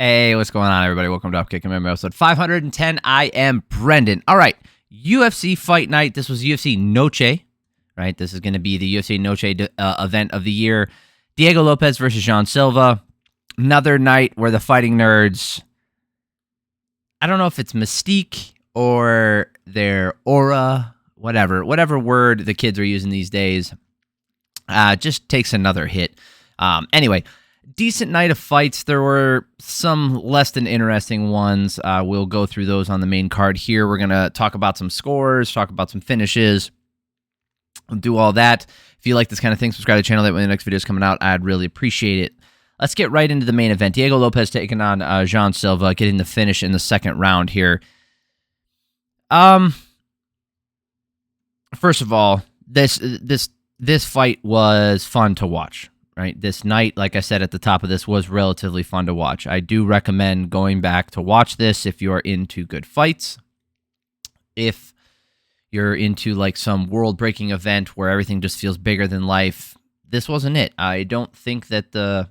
Hey, what's going on, everybody? Welcome to Upkick MMA episode 510. I am Brendan. All right, UFC Fight Night. This was UFC Noche, right? This is going to be the UFC Noche event of the year. Diego Lopes versus Jean Silva. Another night where the fighting nerds, I don't know if it's mystique or their aura, whatever word the kids are using these days, just takes another hit. Anyway, decent night of fights. There were some less than interesting ones. We'll go through those on the main card here. We're going to talk about some scores, talk about some finishes, do all that. If you like this kind of thing, subscribe to the channel. That when the next video is coming out, I'd really appreciate it. Let's get right into the main event. Diego Lopes taking on Jean Silva, getting the finish in the second round here. First of all, this fight was fun to watch. Right, this night, like I said at the top of this, was relatively fun to watch. I do recommend going back to watch this if you're into good fights. If you're into like some world-breaking event where everything just feels bigger than life, this wasn't it. I don't think that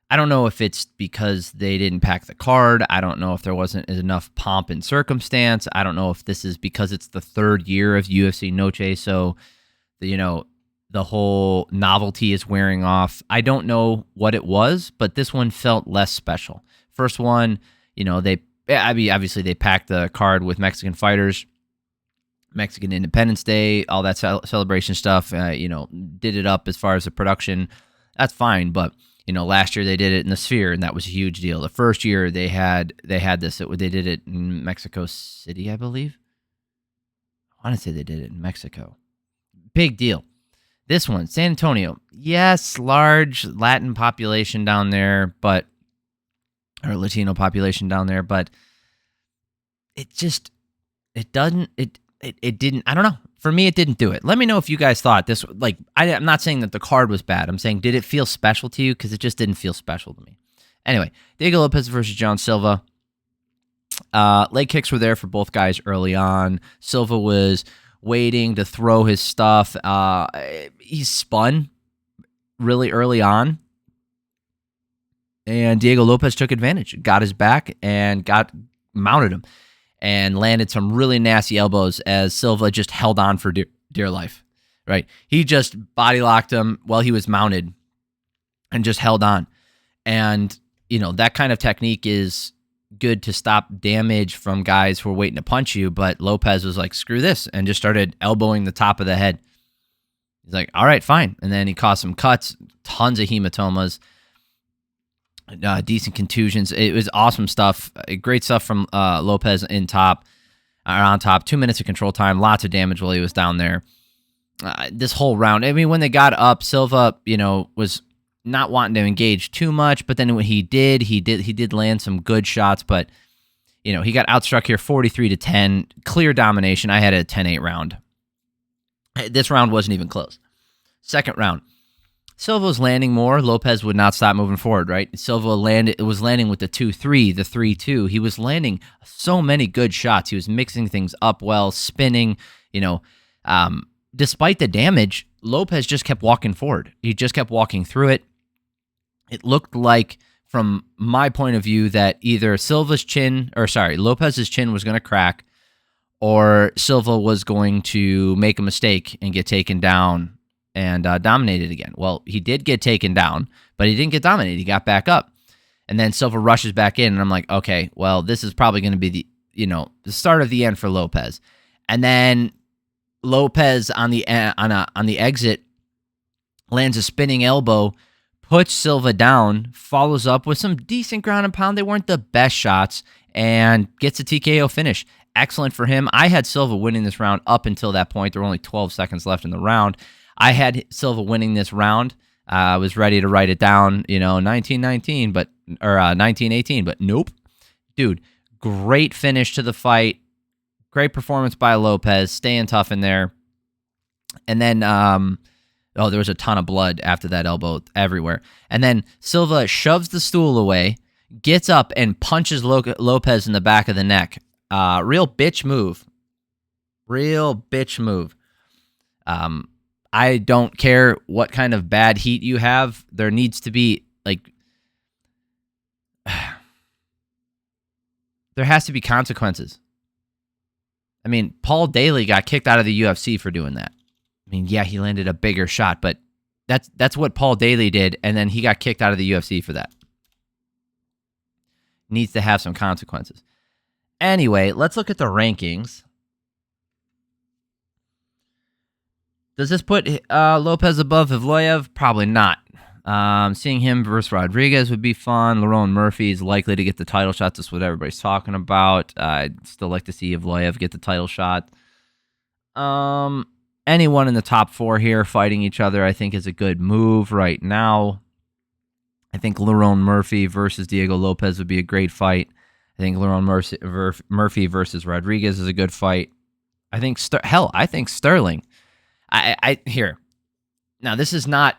I don't know if it's because they didn't pack the card. I don't know if there wasn't enough pomp and circumstance. I don't know if this is because it's the third year of UFC Noche, so the whole novelty is wearing off. I don't know what it was, but this one felt less special. First one, obviously they packed the card with Mexican fighters, Mexican Independence Day, all that celebration stuff, did it up as far as the production. That's fine, but last year they did it in the Sphere, and that was a huge deal. The first year they had this, they did it in Mexico City, I believe. I want to say they did it in Mexico. Big deal. This one, San Antonio. Yes, large Latin population down there, or Latino population down there, but it didn't, I don't know. For me, it didn't do it. Let me know if you guys thought this, I'm not saying that the card was bad. I'm saying, did it feel special to you? Because it just didn't feel special to me. Anyway, Diego Lopes versus Jean Silva. Leg kicks were there for both guys early on. Silva was waiting to throw his stuff. He spun really early on, and Diego Lopes took advantage, got his back, and mounted him, and landed some really nasty elbows as Silva just held on for dear life. Right, he just body locked him while he was mounted, and just held on, and that kind of technique is good to stop damage from guys who are waiting to punch you, but Lopes was like, screw this, and just started elbowing the top of the head. He's like, all right, fine. And then he caused some cuts, tons of hematomas, decent contusions. It was awesome stuff. Great stuff from Lopes on top. 2 minutes of control time, lots of damage while he was down there. This whole round, I mean, when they got up, Silva, was not wanting to engage too much, but then when he did land some good shots, but he got outstruck here 43-10, clear domination. I had a 10-8 round. This round wasn't even close. Second round, Silva was landing more. Lopes would not stop moving forward, right? Silva was landing with the 2-3, the 3-2. He was landing so many good shots. He was mixing things up well, spinning, despite the damage, Lopes just kept walking forward. He just kept walking through it. It looked like, from my point of view, that either Lopes' chin was going to crack, or Silva was going to make a mistake and get taken down and dominated again. Well, he did get taken down, but he didn't get dominated. He got back up. And then Silva rushes back in, and I'm like, okay, well, this is probably going to be the start of the end for Lopes. And then Lopes on the exit lands a spinning elbow, puts Silva down, follows up with some decent ground and pound. They weren't the best shots, and gets a TKO finish. Excellent for him. I had Silva winning this round up until that point. There were only 12 seconds left in the round. I had Silva winning this round. I was ready to write it down, 19-19, or 19-18, but nope. Dude, great finish to the fight. Great performance by Lopes, staying tough in there. And then, there was a ton of blood after that elbow everywhere. And then Silva shoves the stool away, gets up, and punches Lopes in the back of the neck. Real bitch move. I don't care what kind of bad heat you have. There needs to be, There has to be consequences. I mean, Paul Daly got kicked out of the UFC for doing that. I mean, yeah, he landed a bigger shot, but that's what Paul Daly did, and then he got kicked out of the UFC for that. Needs to have some consequences. Anyway, let's look at the rankings. Does this put Lopes above Evloev? Probably not. Seeing him versus Rodriguez would be fun. Lerone Murphy is likely to get the title shot. That's what everybody's talking about. I'd still like to see Evloev get the title shot. Anyone in the top 4 here fighting each other, I think, is a good move right now. I think Lerone Murphy versus Diego Lopes would be a great fight. I think Lerone Murphy versus Rodriguez is a good fight. I think I think Sterling. I here. Now this is not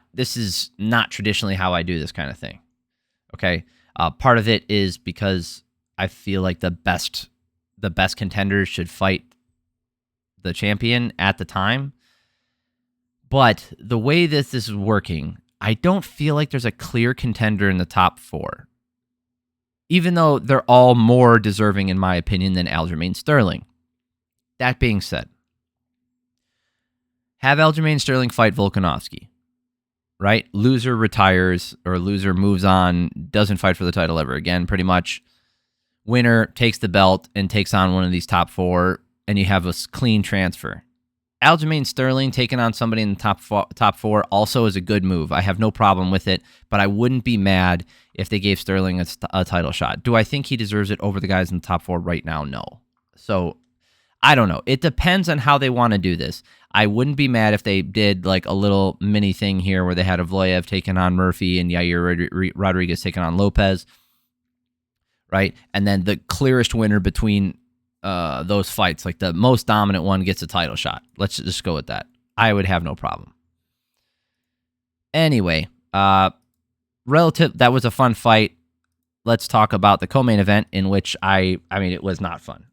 traditionally how I do this kind of thing. Okay, part of it is because I feel like the best contenders should fight the champion at the time. But the way this is working, I don't feel like there's a clear contender in the top 4. Even though they're all more deserving, in my opinion, than Aljamain Sterling. That being said, have Aljamain Sterling fight Volkanovski, right? Loser retires, or loser moves on, doesn't fight for the title ever again, pretty much. Winner takes the belt and takes on one of these top 4, and you have a clean transfer. Aljamain Sterling taking on somebody in the top 4 also is a good move. I have no problem with it, but I wouldn't be mad if they gave Sterling a title shot. Do I think he deserves it over the guys in the top 4 right now? No. So, I don't know. It depends on how they want to do this. I wouldn't be mad if they did like a little mini thing here where they had Evloev taking on Murphy and Yair Rodriguez taking on Lopes, right? And then the clearest winner between those fights, like the most dominant one, gets a title shot. Let's just go with that. I would have no problem. Anyway, that was a fun fight. Let's talk about the co-main event, in which I mean, it was not fun.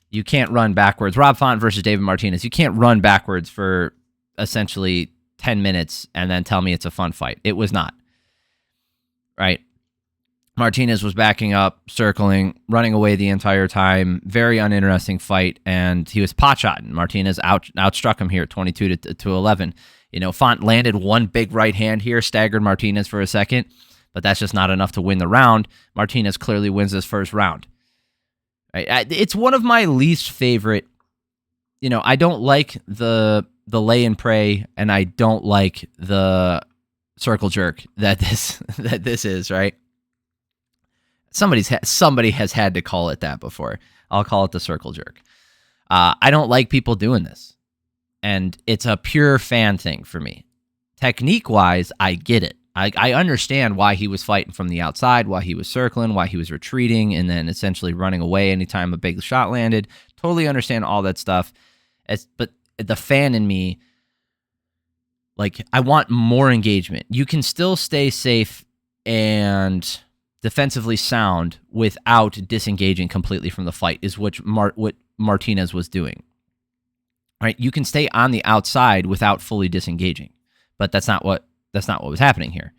You can't run backwards. Rob Font versus David Martinez. You can't run backwards for essentially 10 minutes and then tell me it's a fun fight. It was not. Right? Martinez was backing up, circling, running away the entire time. Very uninteresting fight, and he was pot-shotting. Martinez outstruck him here, 22 to 11. You know, Font landed one big right hand here, staggered Martinez for a second, but that's just not enough to win the round. Martinez clearly wins this first round. Right? It's one of my least favorite. You know, I don't like the lay and pray, and I don't like the circle jerk that this is, right? Somebody has had to call it that before. I'll call it the circle jerk. I don't like people doing this, and it's a pure fan thing for me. Technique-wise, I get it. I understand why he was fighting from the outside, why he was circling, why he was retreating, and then essentially running away anytime a big shot landed. Totally understand all that stuff. But the fan in me, like, I want more engagement. You can still stay safe and defensively sound without disengaging completely from the fight, is what Martinez was doing. Right? You can stay on the outside without fully disengaging, but that's not what was happening here.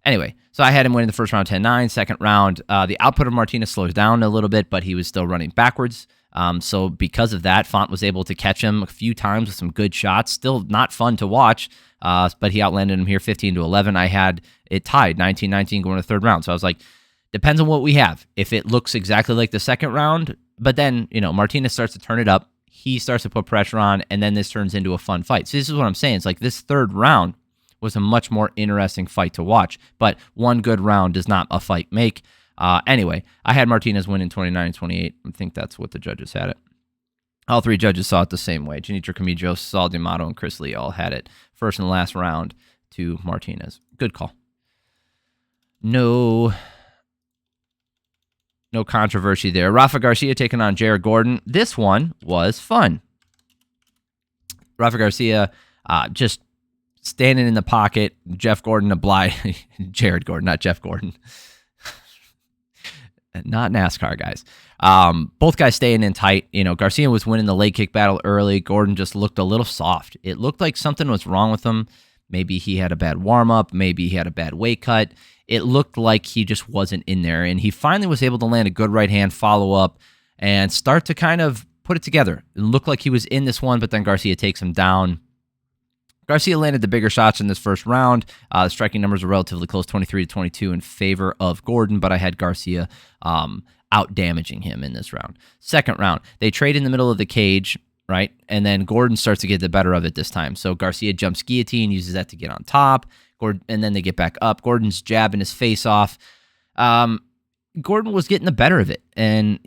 Anyway, so I had him winning the first round 10-9. Second round, the output of Martinez slows down a little bit, but he was still running backwards. So because of that, Font was able to catch him a few times with some good shots. Still not fun to watch, but he outlanded him here 15 to 11. I had it tied 19-19 going to the third round. So I was like, depends on what we have. If it looks exactly like the second round, but then, you know, Martinez starts to turn it up. He starts to put pressure on, and then this turns into a fun fight. So this is what I'm saying. It's like this third round was a much more interesting fight to watch, but one good round does not a fight make. Anyway, I had Martinez winning 29-28. I think that's what the judges had it. All three judges saw it the same way. Genitra Camillo, Saul D'Amato, and Chris Lee all had it first and last round to Martinez. Good call. No controversy there. Rafa Garcia taking on Jared Gordon. This one was fun. Rafa Garcia just standing in the pocket. Jeff Gordon Jared Gordon, not Jeff Gordon. Not NASCAR guys. Both guys staying in tight. You know, Garcia was winning the leg kick battle early. Gordon just looked a little soft. It looked like something was wrong with him. Maybe he had a bad warm-up. Maybe he had a bad weight cut. It looked like he just wasn't in there, and he finally was able to land a good right hand follow-up and start to kind of put it together. It looked like he was in this one, but then Garcia takes him down. Garcia landed the bigger shots in this first round. The striking numbers were relatively close, 23-22 in favor of Gordon, but I had Garcia out-damaging him in this round. Second round, they trade in the middle of the cage, right? And then Gordon starts to get the better of it this time. So Garcia jumps guillotine, uses that to get on top, and then they get back up. Gordon's jabbing his face off. Gordon was getting the better of it. And,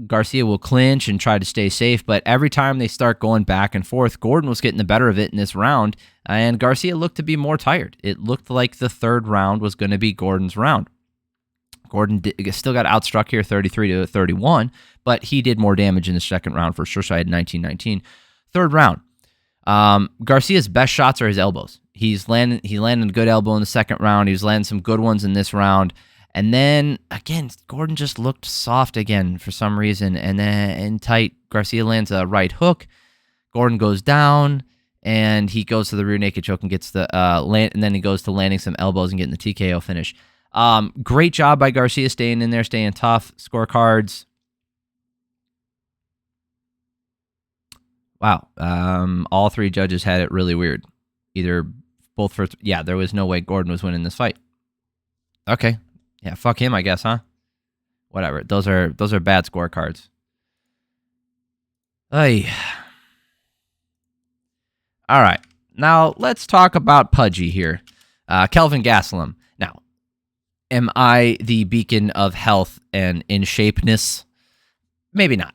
Garcia will clinch and try to stay safe, but every time they start going back and forth, Gordon was getting the better of it in this round, and Garcia looked to be more tired. It looked like the third round was going to be Gordon's round. Gordon still got outstruck here 33-31, but he did more damage in the second round for sure, so I had 19-19. Third round, Garcia's best shots are his elbows. He landed a good elbow in the second round. He was landing some good ones in this round. And then, again, Gordon just looked soft again for some reason. And then in tight, Garcia lands a right hook. Gordon goes down, and he goes to the rear naked choke and gets the land. And then he goes to landing some elbows and getting the TKO finish. Great job by Garcia staying in there, staying tough. Scorecards. Wow. All three judges had it really weird. There was no way Gordon was winning this fight. Okay. Yeah, fuck him, I guess, huh? Whatever. Those are bad scorecards. Ay. All right. Now, let's talk about Pudgy here. Kelvin Gastelum. Now, am I the beacon of health and in shapeness? Maybe not.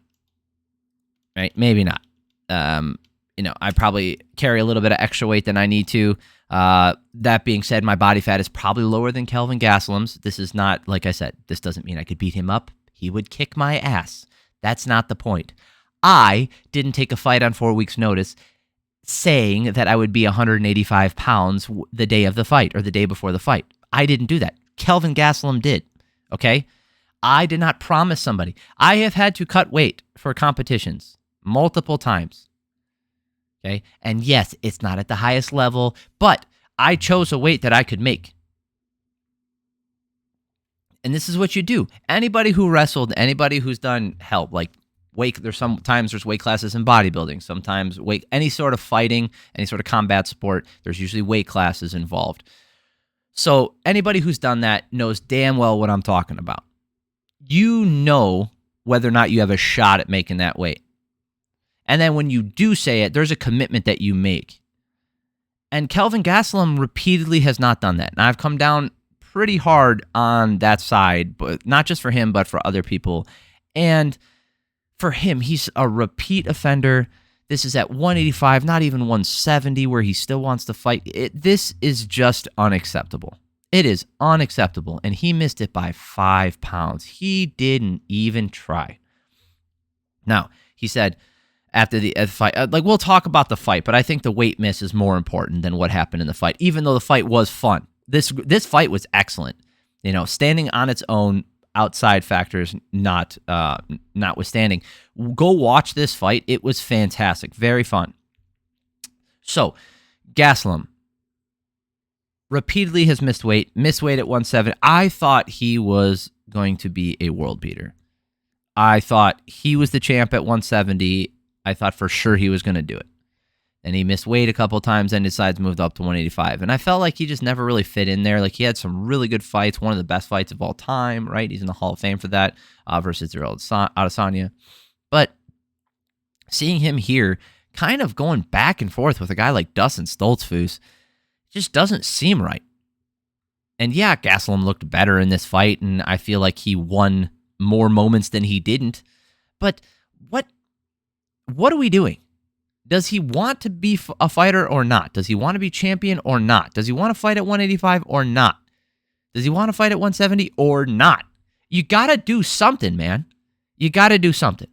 Right? Maybe not. I probably carry a little bit of extra weight than I need to. That being said, my body fat is probably lower than Kelvin Gastelum's. This is not, like I said, this doesn't mean I could beat him up. He would kick my ass. That's not the point. I didn't take a fight on 4 weeks' notice saying that I would be 185 pounds the day of the fight or the day before the fight. I didn't do that. Kelvin Gastelum did, okay? I did not promise somebody. I have had to cut weight for competitions multiple times. Okay. And yes, it's not at the highest level, but I chose a weight that I could make. And this is what you do. Anybody who wrestled, anybody who's done help, like weight, sometimes there's weight classes in bodybuilding, sometimes any sort of fighting, any sort of combat sport, there's usually weight classes involved. So anybody who's done that knows damn well what I'm talking about. You know whether or not you have a shot at making that weight. And then when you do say it, there's a commitment that you make. And Kelvin Gastelum repeatedly has not done that. And I've come down pretty hard on that side, but not just for him, but for other people. And for him, he's a repeat offender. This is at 185, not even 170, where he still wants to fight. This is just unacceptable. It is unacceptable. And he missed it by 5 pounds. He didn't even try. Now, he said, after the fight, we'll talk about the fight, but I think the weight miss is more important than what happened in the fight, even though the fight was fun. This fight was excellent. Standing on its own, outside factors notwithstanding. Go watch this fight. It was fantastic. Very fun. So, Gastelum repeatedly has missed weight at 170. I thought he was going to be a world beater. I thought he was the champ at 170. I thought for sure he was going to do it. And he missed weight a couple times and decides to move up to 185. And I felt like he just never really fit in there. Like, he had some really good fights, one of the best fights of all time, right? He's in the Hall of Fame for that, versus Israel Adesanya. But seeing him here kind of going back and forth with a guy like Dustin Stoltzfus just doesn't seem right. And yeah, Gastelum looked better in this fight, and I feel like he won more moments than he didn't. But what are we doing? Does he want to be a fighter or not? Does he want to be champion or not? Does he want to fight at 185 or not? Does he want to fight at 170 or not? You got to do something, man. You got to do something.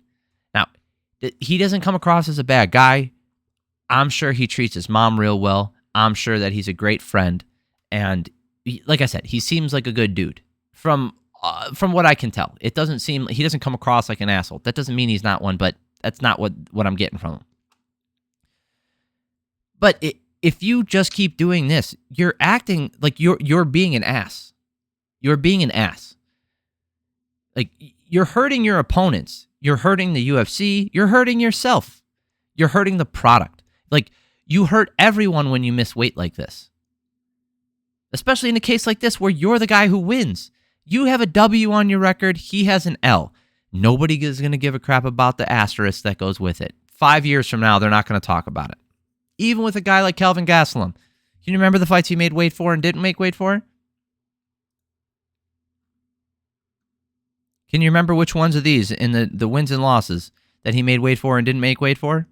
Now, he doesn't come across as a bad guy. I'm sure he treats his mom real well. I'm sure that he's a great friend. And like I said, he seems like a good dude. From what I can tell, he doesn't come across like an asshole. That doesn't mean he's not one, but that's not what I'm getting from him. But if you just keep doing this, you're acting like you're being an ass. You're being an ass. Like, you're hurting your opponents. You're hurting the UFC. You're hurting yourself. You're hurting the product. Like, you hurt everyone when you miss weight like this. Especially in a case like this where you're the guy who wins. You have a W on your record. He has an L. Nobody is going to give a crap about the asterisk that goes with it. 5 years from now, they're not going to talk about it. Even with a guy like Kelvin Gastelum. Can you remember the fights he made weight for and didn't make weight for? Can you remember which ones of these in the wins and losses that he made weight for and didn't make weight for?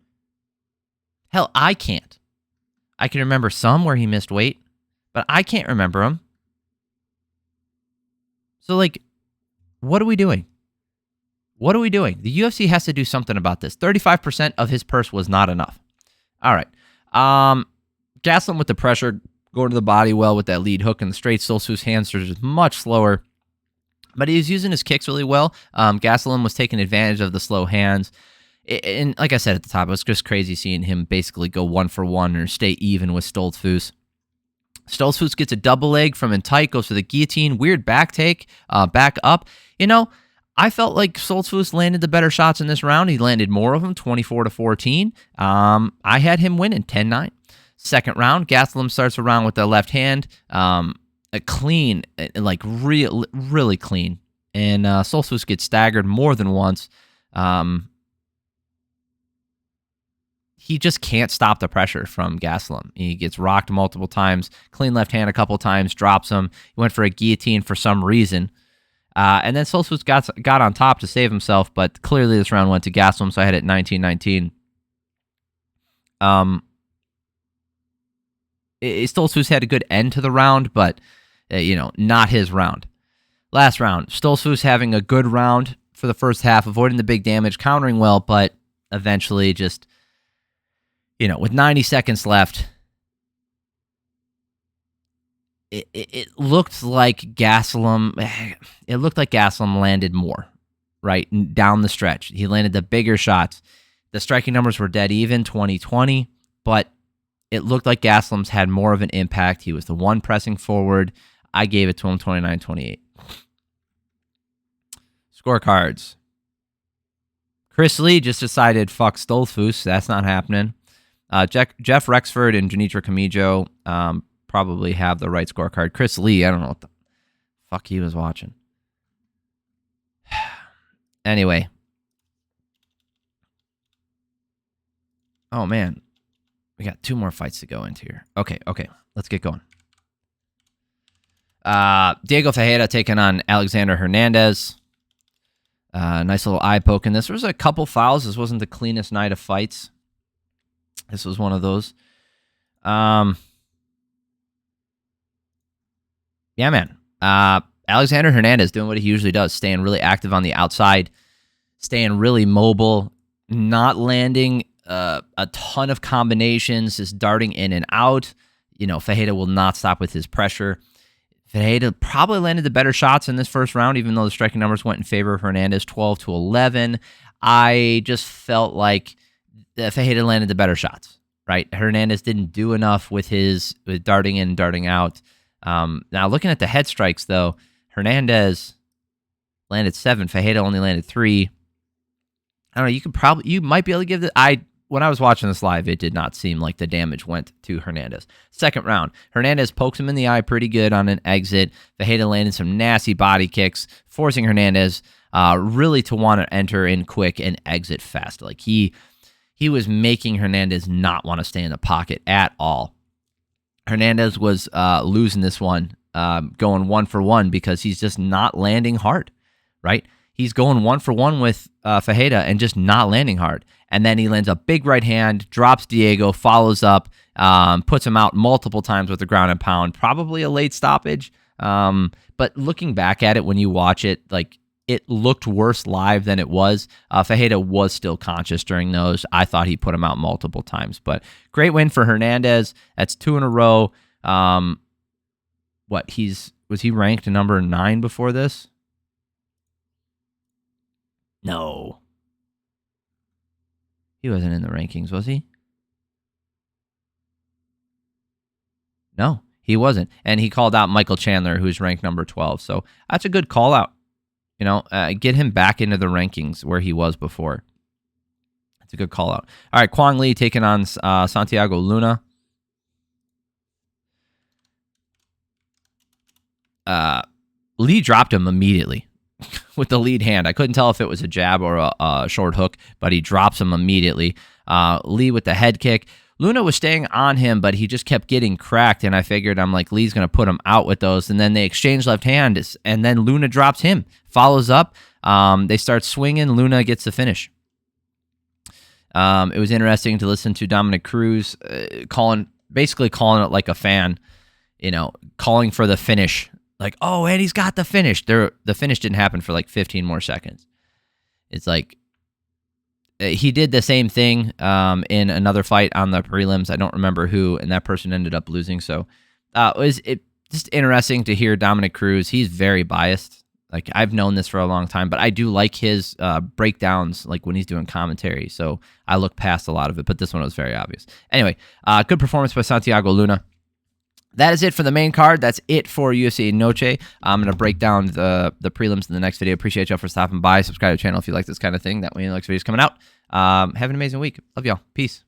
Hell, I can't. I can remember some where he missed weight, but I can't remember them. So, like, what are we doing? What are we doing? The UFC has to do something about this. 35% of his purse was not enough. All right. Gastelum with the pressure, going to the body well with that lead hook and the straight. Stoltzfus' hands are just much slower. But he was using his kicks really well. Gastelum was taking advantage of the slow hands. And like I said at the top, it was just crazy seeing him basically go 1-for-1 or stay even with Stoltzfus. Stoltzfus gets a double leg from in tight, goes for the guillotine. Weird back take, back up. You know, I felt like Stoltzfus landed the better shots in this round. He landed more of them, 24-14. I had him winning 10-9. Second round, Gastelum starts around with the left hand. A clean, like really clean. And Stoltzfus gets staggered more than once. He just can't stop the pressure from Gastelum. He gets rocked multiple times, clean left hand a couple times, drops him. He went for a guillotine for some reason. And then Stoltzfus got on top to save himself, but clearly this round went to Gastelum, so I had it 19-19. Stoltzfus had a good end to the round, but not his round. Last round, Stoltzfus having a good round for the first half, avoiding the big damage, countering well, but eventually just, with 90 seconds left, it looked like Gastelum. It looked like Gastelum landed more, right down the stretch. He landed the bigger shots. The striking numbers were dead even, 20-20, but it looked like Gastelum's had more of an impact. He was the one pressing forward. I gave it to him 29-28. Scorecards. Chris Lee just decided, fuck Stoltzfus. That's not happening. Jeff Rexford and Janitra Camijo probably have the right scorecard. Chris Lee, I don't know what the fuck he was watching. Anyway. Oh, man. We got 2 more fights to go into here. Okay. Let's get going. Diego Ferreira taking on Alexander Hernandez. Nice little eye poke in this. There was a couple fouls. This wasn't the cleanest night of fights. This was one of those. Yeah, man. Alexander Hernandez doing what he usually does, staying really active on the outside, staying really mobile, not landing a ton of combinations, just darting in and out. Ferreira will not stop with his pressure. Ferreira probably landed the better shots in this first round, even though the striking numbers went in favor of Hernandez, 12-11. I just felt like Ferreira landed the better shots, right? Hernandez didn't do enough with darting in and darting out. Now, looking at the head strikes, though, Hernandez landed 7. Ferreira only landed 3. I don't know. You might be able to give it. When I was watching this live, it did not seem like the damage went to Hernandez. Second round, Hernandez pokes him in the eye pretty good on an exit. Ferreira landed some nasty body kicks, forcing Hernandez really to want to enter in quick and exit fast. Like he was making Hernandez not want to stay in the pocket at all. Hernandez was losing this one, going 1-for-1 because he's just not landing hard, right? He's going 1-for-1 with Ferreira and just not landing hard. And then he lands a big right hand, drops Diego, follows up, puts him out multiple times with the ground and pound. Probably a late stoppage. But looking back at it, when you watch it, like it looked worse live than it was. Ferreira was still conscious during those. I thought he put him out multiple times. But great win for Hernandez. That's 2 in a row. Was he ranked number 9 before this? No. He wasn't in the rankings, was he? No, he wasn't. And he called out Michael Chandler, who's ranked number 12. So that's a good call out. Get him back into the rankings where he was before. That's a good call out. All right, Quang Lee taking on Santiago Luna. Lee dropped him immediately with the lead hand. I couldn't tell if it was a jab or a short hook, but he drops him immediately. Lee with the head kick. Luna was staying on him, but he just kept getting cracked, and I figured, I'm like, Lee's going to put him out with those, and then they exchange left hands, and then Luna drops him, follows up. They start swinging. Luna gets the finish. It was interesting to listen to Dominic Cruz basically calling it like a fan, calling for the finish. Like, oh, and he's got the finish. The finish didn't happen for like 15 more seconds. It's like, he did the same thing in another fight on the prelims. I don't remember who, and that person ended up losing. So it was just interesting to hear Dominic Cruz. He's very biased. Like, I've known this for a long time, but I do like his breakdowns, like when he's doing commentary. So I look past a lot of it, but this one was very obvious. Anyway, good performance by Santiago Luna. That is it for the main card. That's it for UFC Noche. I'm going to break down the prelims in the next video. Appreciate y'all for stopping by. Subscribe to the channel if you like this kind of thing. That way, the next video is coming out. Have an amazing week. Love y'all. Peace.